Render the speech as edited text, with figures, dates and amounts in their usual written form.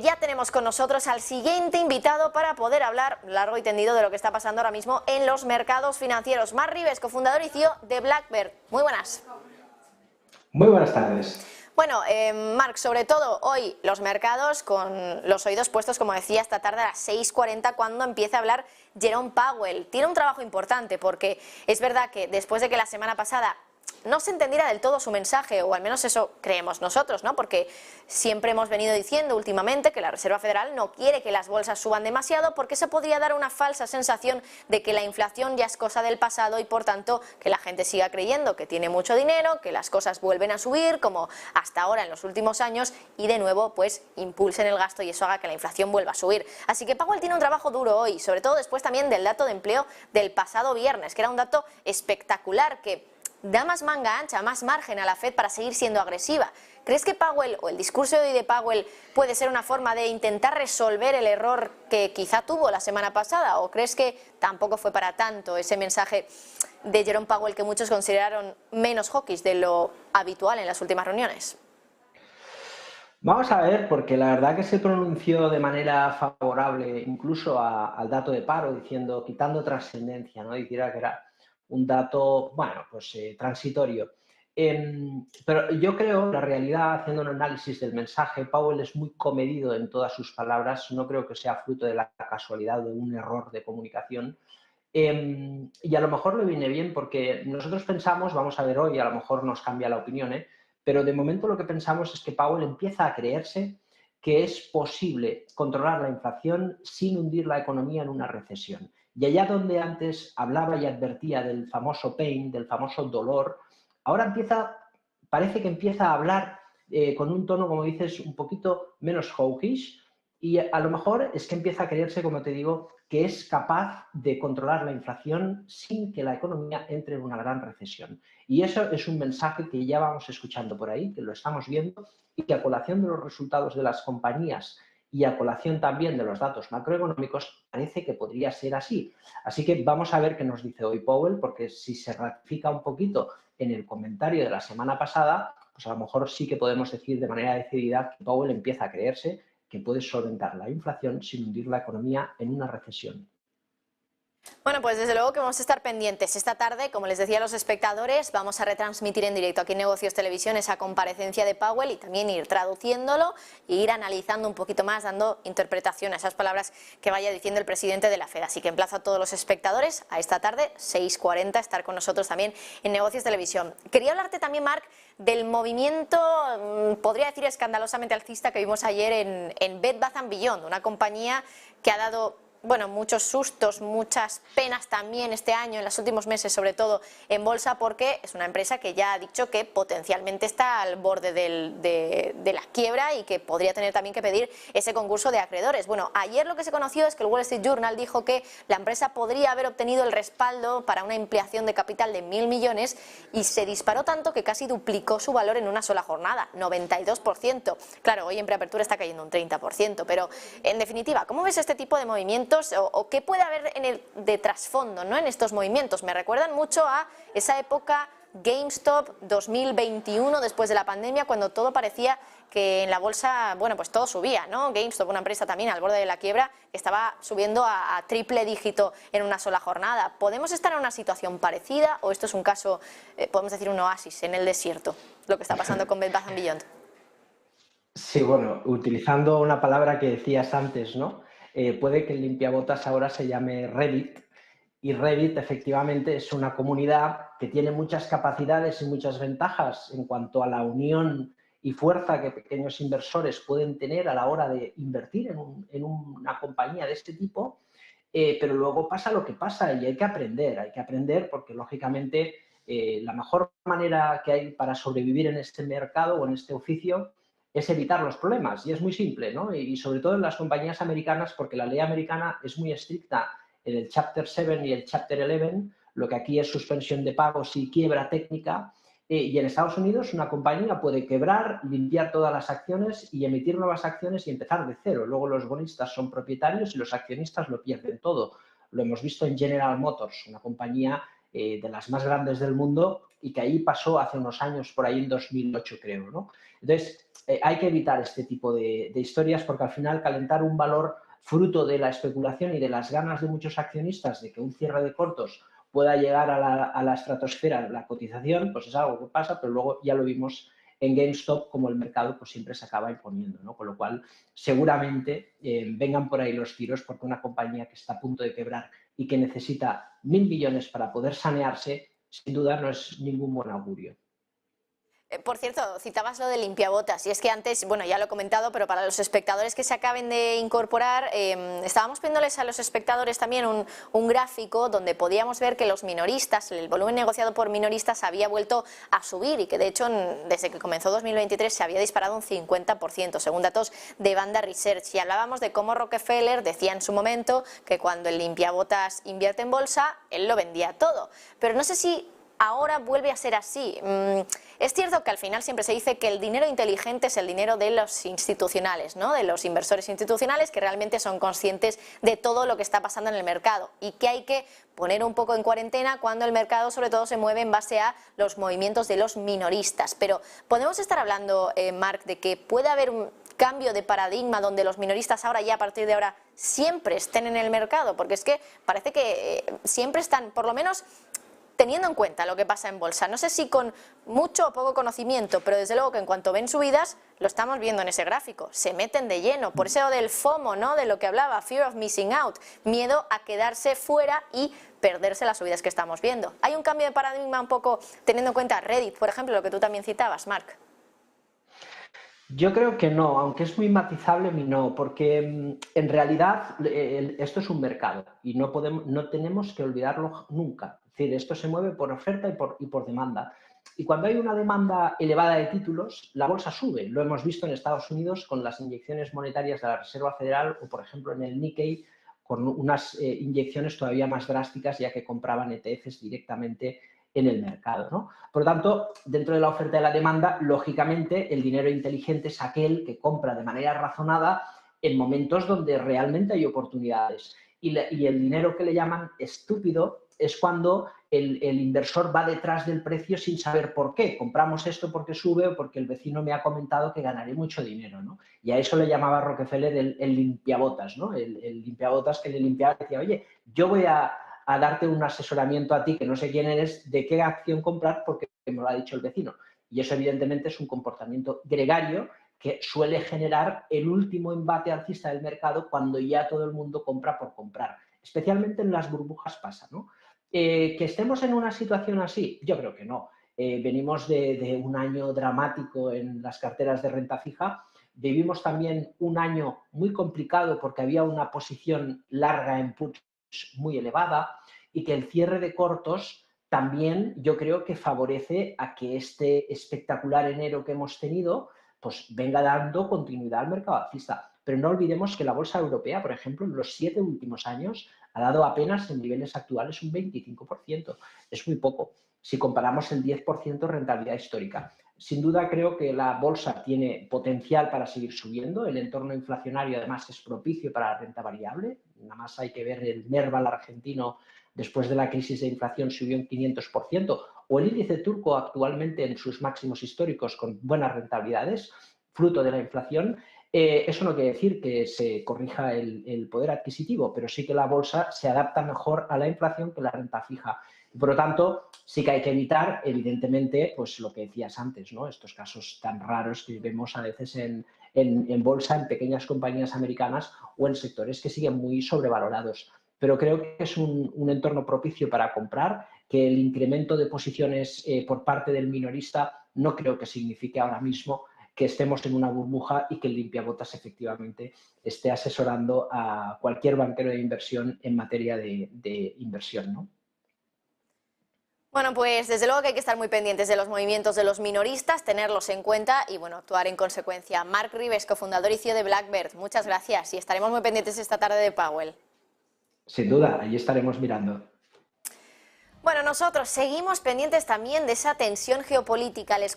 ya tenemos con nosotros al siguiente invitado para poder hablar largo y tendido de lo que está pasando ahora mismo en los mercados financieros. Marc Ribes, cofundador y CEO de Blackbird. Muy buenas. Muy buenas tardes. Bueno, Marc, sobre todo hoy los mercados con los oídos puestos, como decía, esta tarde a las 6:40 cuando empieza a hablar Jerome Powell. Tiene un trabajo importante porque es verdad que después de que la semana pasada no se entendiera del todo su mensaje, o al menos eso creemos nosotros, ¿no? Porque siempre hemos venido diciendo últimamente que la Reserva Federal no quiere que las bolsas suban demasiado porque se podría dar una falsa sensación de que la inflación ya es cosa del pasado y por tanto que la gente siga creyendo que tiene mucho dinero, que las cosas vuelven a subir como hasta ahora en los últimos años y de nuevo pues impulsen el gasto y eso haga que la inflación vuelva a subir. Así que Powell tiene un trabajo duro hoy, sobre todo después también del dato de empleo del pasado viernes, que era un dato espectacular que da más manga ancha, más margen a la Fed para seguir siendo agresiva. ¿Crees que Powell, o el discurso de hoy de Powell, puede ser una forma de intentar resolver el error que quizá tuvo la semana pasada? ¿O crees que tampoco fue para tanto ese mensaje de Jerome Powell que muchos consideraron menos hawkish de lo habitual en las últimas reuniones? Vamos a ver, porque la verdad que se pronunció de manera favorable incluso al dato de paro, diciendo, quitando trascendencia, ¿no? Diciera que era un dato, bueno, pues transitorio. Pero yo creo, la realidad, haciendo un análisis del mensaje, Powell es muy comedido en todas sus palabras, no creo que sea fruto de la casualidad de un error de comunicación. Y a lo mejor le viene bien porque nosotros pensamos, vamos a ver hoy, a lo mejor nos cambia la opinión, pero de momento lo que pensamos es que Powell empieza a creerse que es posible controlar la inflación sin hundir la economía en una recesión. Y allá donde antes hablaba y advertía del famoso pain, del famoso dolor, ahora parece que empieza a hablar con un tono, como dices, un poquito menos hawkish y a lo mejor es que empieza a creerse, como te digo, que es capaz de controlar la inflación sin que la economía entre en una gran recesión. Y eso es un mensaje que ya vamos escuchando por ahí, que lo estamos viendo y que a colación de los resultados de las compañías y a colación también de los datos macroeconómicos parece que podría ser así. Así que vamos a ver qué nos dice hoy Powell, porque si se ratifica un poquito en el comentario de la semana pasada, pues a lo mejor sí que podemos decir de manera decidida que Powell empieza a creerse que puede solventar la inflación sin hundir la economía en una recesión. Bueno, pues desde luego que vamos a estar pendientes. Esta tarde, como les decía a los espectadores, vamos a retransmitir en directo aquí en Negocios Televisión esa comparecencia de Powell y también ir traduciéndolo e ir analizando un poquito más, dando interpretación a esas palabras que vaya diciendo el presidente de la Fed. Así que emplazo a todos los espectadores a esta tarde, 6:40, estar con nosotros también en Negocios Televisión. Quería hablarte también, Marc, del movimiento, podría decir escandalosamente alcista que vimos ayer en Bed Bath & Beyond, una compañía que ha dado muchos sustos, muchas penas también este año, en los últimos meses, sobre todo en bolsa, porque es una empresa que ya ha dicho que potencialmente está al borde de la quiebra y que podría tener también que pedir ese concurso de acreedores. Bueno, ayer lo que se conoció es que el Wall Street Journal dijo que la empresa podría haber obtenido el respaldo para una ampliación de capital de 1.000 millones y se disparó tanto que casi duplicó su valor en una sola jornada, 92%. Claro, hoy en preapertura está cayendo un 30%, pero en definitiva, ¿cómo ves este tipo de movimientos o qué puede haber de trasfondo, ¿no?, en estos movimientos? Me recuerdan mucho a esa época GameStop 2021, después de la pandemia, cuando todo parecía que en la bolsa, pues todo subía, ¿no? GameStop, una empresa también al borde de la quiebra, que estaba subiendo a triple dígito en una sola jornada. ¿Podemos estar en una situación parecida o esto es un caso, podemos decir, un oasis en el desierto, lo que está pasando con Bed Bath & Beyond? Sí, bueno, utilizando una palabra que decías antes, ¿no? Puede que el limpiabotas ahora se llame Reddit y Reddit efectivamente es una comunidad que tiene muchas capacidades y muchas ventajas en cuanto a la unión y fuerza que pequeños inversores pueden tener a la hora de invertir en una compañía de este tipo, pero luego pasa lo que pasa y hay que aprender porque lógicamente la mejor manera que hay para sobrevivir en este mercado o en este oficio es evitar los problemas y es muy simple, ¿no? Y sobre todo en las compañías americanas, porque la ley americana es muy estricta en el Chapter 7 y el Chapter 11, lo que aquí es suspensión de pagos y quiebra técnica, y en Estados Unidos una compañía puede quebrar, limpiar todas las acciones y emitir nuevas acciones y empezar de cero. Luego los bonistas son propietarios y los accionistas lo pierden todo. Lo hemos visto en General Motors, una compañía de las más grandes del mundo y que ahí pasó hace unos años, por ahí en 2008 creo, ¿no? Entonces, hay que evitar este tipo de historias porque al final calentar un valor fruto de la especulación y de las ganas de muchos accionistas de que un cierre de cortos pueda llegar a la estratosfera, la cotización, pues es algo que pasa, pero luego ya lo vimos en GameStop como el mercado pues siempre se acaba imponiendo, ¿no? Con lo cual seguramente vengan por ahí los tiros porque una compañía que está a punto de quebrar y que necesita 1.000 millones para poder sanearse, sin duda no es ningún buen augurio. Por cierto, citabas lo de limpiabotas, y es que antes, bueno, ya lo he comentado, pero para los espectadores que se acaben de incorporar, estábamos viéndoles a los espectadores también un gráfico donde podíamos ver que los minoristas, el volumen negociado por minoristas había vuelto a subir y que de hecho desde que comenzó 2023 se había disparado un 50%, según datos de Banda Research. Y hablábamos de cómo Rockefeller decía en su momento que cuando el limpiabotas invierte en bolsa, él lo vendía todo. Pero no sé si ahora vuelve a ser así. Es cierto que al final siempre se dice que el dinero inteligente es el dinero de los institucionales, ¿no? De los inversores institucionales que realmente son conscientes de todo lo que está pasando en el mercado y que hay que poner un poco en cuarentena cuando el mercado sobre todo se mueve en base a los movimientos de los minoristas. Pero podemos estar hablando, Marc, de que puede haber un cambio de paradigma donde los minoristas ahora ya a partir de ahora siempre estén en el mercado, porque es que parece que siempre están, por lo menos teniendo en cuenta lo que pasa en bolsa. No sé si con mucho o poco conocimiento, pero desde luego que en cuanto ven subidas, lo estamos viendo en ese gráfico, se meten de lleno. Por eso del FOMO, ¿no? De lo que hablaba, Fear of Missing Out, miedo a quedarse fuera y perderse las subidas que estamos viendo. Hay un cambio de paradigma un poco teniendo en cuenta Reddit, por ejemplo, lo que tú también citabas, Marc. Yo creo que no, aunque es muy matizable mi no, porque en realidad esto es un mercado y no tenemos que olvidarlo nunca. Es decir, esto se mueve por oferta y por demanda. Y cuando hay una demanda elevada de títulos, la bolsa sube. Lo hemos visto en Estados Unidos con las inyecciones monetarias de la Reserva Federal o, por ejemplo, en el Nikkei con unas inyecciones todavía más drásticas ya que compraban ETFs directamente en el mercado, ¿no? Por lo tanto, dentro de la oferta y la demanda, lógicamente, el dinero inteligente es aquel que compra de manera razonada en momentos donde realmente hay oportunidades. Y el dinero que le llaman estúpido es cuando el inversor va detrás del precio sin saber por qué. Compramos esto porque sube o porque el vecino me ha comentado que ganaré mucho dinero, ¿no? Y a eso le llamaba Rockefeller el limpiabotas, ¿no? El limpiabotas que le limpiaba y decía, oye, yo voy a darte un asesoramiento a ti que no sé quién eres, de qué acción comprar porque me lo ha dicho el vecino. Y eso evidentemente es un comportamiento gregario que suele generar el último embate alcista del mercado cuando ya todo el mundo compra por comprar. Especialmente en las burbujas pasa, ¿no? ¿Que estemos en una situación así? Yo creo que no. Venimos de un año dramático en las carteras de renta fija. Vivimos también un año muy complicado porque había una posición larga en puts muy elevada y que el cierre de cortos también yo creo que favorece a que este espectacular enero que hemos tenido pues venga dando continuidad al mercado alcista. Pero no olvidemos que la bolsa europea, por ejemplo, en los 7 últimos años ha dado apenas en niveles actuales un 25%. Es muy poco si comparamos el 10% de rentabilidad histórica. Sin duda creo que la bolsa tiene potencial para seguir subiendo. El entorno inflacionario además es propicio para la renta variable. Nada más hay que ver el Merval argentino después de la crisis de inflación subió un 500%, o el índice turco actualmente en sus máximos históricos con buenas rentabilidades, fruto de la inflación. Eso no quiere decir que se corrija el poder adquisitivo, pero sí que la bolsa se adapta mejor a la inflación que la renta fija. Y por lo tanto, sí que hay que evitar, evidentemente, pues lo que decías antes, ¿no? Estos casos tan raros que vemos a veces en bolsa, en pequeñas compañías americanas o en sectores que siguen muy sobrevalorados. Pero creo que es un entorno propicio para comprar, que el incremento de posiciones por parte del minorista no creo que signifique ahora mismo que estemos en una burbuja y que el limpiabotas efectivamente esté asesorando a cualquier banquero de inversión en materia de inversión, ¿no? Bueno, pues desde luego que hay que estar muy pendientes de los movimientos de los minoristas, tenerlos en cuenta y bueno, actuar en consecuencia. Marc Ribes, cofundador y CEO de Blackbird, muchas gracias y estaremos muy pendientes esta tarde de Powell. Sin duda, allí estaremos mirando. Bueno, nosotros seguimos pendientes también de esa tensión geopolítica. Les